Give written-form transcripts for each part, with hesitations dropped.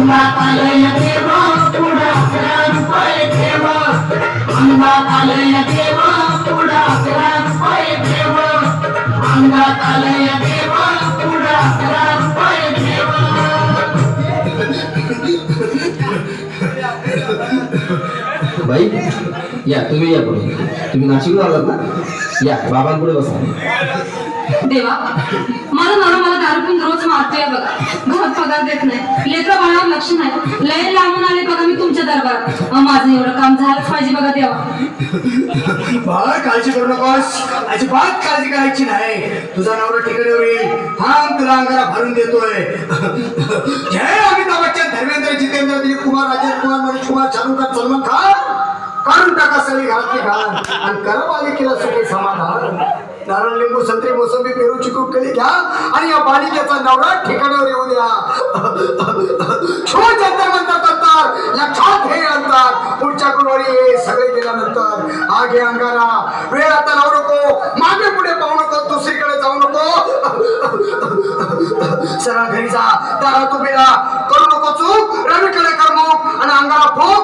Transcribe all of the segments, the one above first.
अंगात आलंय देवा पुढं 11 रुपये ठेवा अंगात आलंय देवा पुढं 11 रुपये ठेवा अंगात आलंय देवा पुढं 11 रुपये ठेवा बाई या तुम्ही या पुढे तुम्ही नाशिकला आलात ना या बाबांपुढे बसा देवा माझा नवरा मला दारू पिऊन रोज मारतोय बघा घरात पगार देत नाही लेकरं बाळावर लक्ष नाही लय लांबून आले बघा मी तुमच्या दरबारात माझं एवढं काम झालंच पाहिजे बघा देवा बाळ काळजी करू नकोस अजिबात काळजी करायची नाही तुझा नवरा ठिकाणीवर येईल थांब तुला अंगारा भरून देतोय जय अमिताभ बच्चन धर्मेंद्र जितेंद्र दिलीप कुमार राजेश कुमार मनोज कुमार शाहरुख खान सलमान खान काढून टाका सगळी घरातली घाण आणि करा मालिकेला सुखी समाधान नारळ लिंबू संत्री मोसंबी पेरू चिकू केली घ्या आणि या बालिकेचा नवरा ठिकाणावर येऊ द्या छो जंतर मंतर तंतर लक्षात हे अंतर पुढच्या गुरुवारी हे सगळे गेल्यानंतर आगे अंगारा वेळ आता लावू नको मागे पुढे पाहू नको दुसरीकडे जाऊ नको सरळ घरी जा दारात उभे राहा करू नको चूक रवीकडे कर मग आणि अंगारा फूक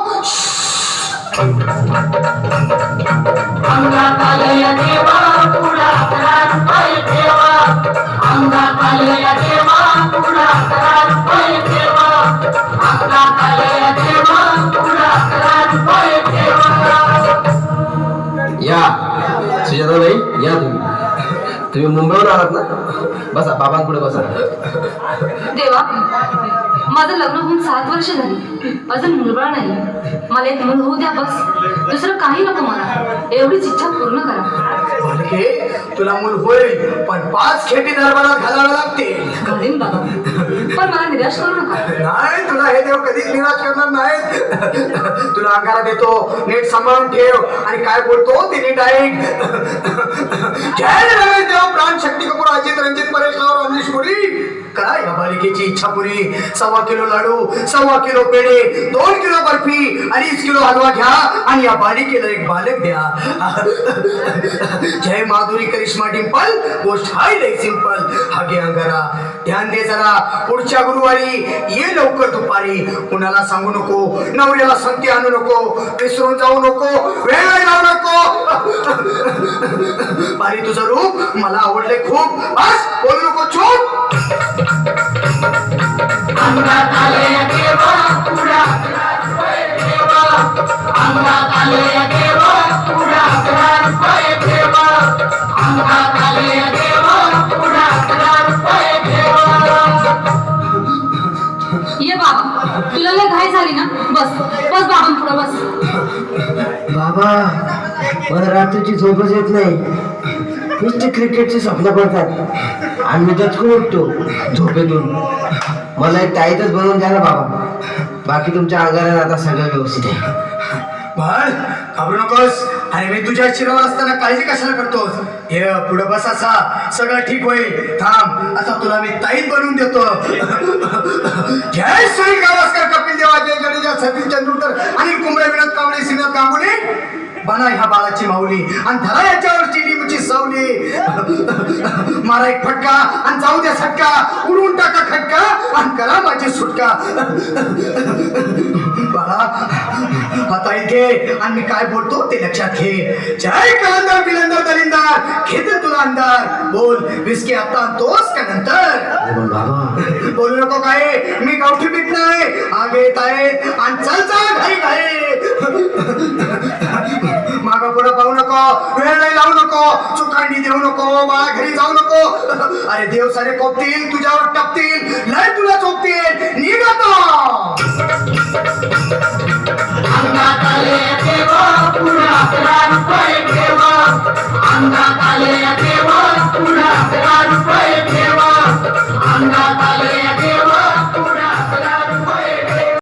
अंगात आलंय देवा पुढं 11 रुपये ठेवा अंगात आलंय देवा पुढं 11 रुपये ठेवा अंगात आलंय देवा पुढं 11 रुपये ठेवा या सुजाताबाई या तुम्ही मुंबईवर आलात ना बसा बाबांपुढे बसा देवा माझं लग्न होऊन 7 वर्ष झाली अजून मुलबाळ नाही मला एक मुल होऊ द्या बस दुसरं काही नको मला एवढीच इच्छा पूर्ण करा बालके तुला मूल होईल पण 5 खेटी दरबारात घालावे लागतील घालीन बाबा पण मला निराश करू नका नाही तुला हे देव कधीच निराश करणार नाहीत तुला अंगारा देतो नीट सांभाळून ठेव आणि काय बोलतो ते नीट ऐक जय रमेश देव प्राण शक्ती कपूर अजित रंजित परेश राव अमरीश पुरी करा या बालिकेची इच्छा पुरी 1.25 किलो लाडू 1.25 किलो पेढे 2 किलो बर्फी 2.5 किलो हलवा घ्या आणि या बालिकेला एक बालक द्या जय माधुरी करिश्मा डिंपल गोष्ट हाय लय सिंपल हागे अंगारा ध्यान दे जरा पुढच्या गुरुवारी ये लवकर दुपारी कुणाला सांगू नको नवऱ्याला संगती आणू नको विसरून जाऊ नको वेळ लावू नको बारी तुझं रूप मला आवडले खूप बस बोलू नको चूप अंगात आलंय देवा पुढं 11 रुपये ठेवा अंगात आलंय देवा पुढं 11 रुपये ठेवा अंगात आलंय देवा पुढं 11 रुपये ठेवा ये बाबा तुला लय घाई झाली ना बस बस बाबांपुढे बस बाबा मला रात्रीची झोपच येत नाही नुसते क्रिकेटचे स्वप्न पडतात आणि मी दचकून उठतो झोपेतून मला एक ताईतच बनवून द्या ना बाबा बाकी तुमच्या अंगाला आता सगळं व्यवस्थित आहे बाळ घाबरू नकोस आणि मी तुझ्या शिरावर असताना काळजी कशाला करतोस हे पुढे बस असा सगळं ठीक होईल थांब आता तुला मी ताईत बनवून देतो जय सुनील गावस्कर कपिल देव अजय जडेजा सचिन तेंडुलकर अनिल कुंबळे विनोद कांबळे श्रीनाथ गांगुली बना ह्या बाळाची माऊली आणि धरा याच्यावरची लिंबूची सावली मारा एक फटका आणि जाऊ द्या सटका उडवून टाका खटका आणि करा माझी सुटका बाळा आता इथे आणि मी काय बोलतो ते लक्षात घे जय कलंदर बिलंदर दलिंदर घेते तुला अंदर बोल विस्की आता आणतोस का नंतर बोलू नको काय मी गावठी बीत नाही आगे येत आहेत आणि चल चल घाई घाई मागं पुढं पाहू नको वेळ नाही लावू नको चुकांडी देऊ नको बाळा घरी जाऊ नको अरे देव सारे कोपतील तुझ्यावर टपतील लय तुला चोपतील निघतो अंगात आलंय देवा पुढं 11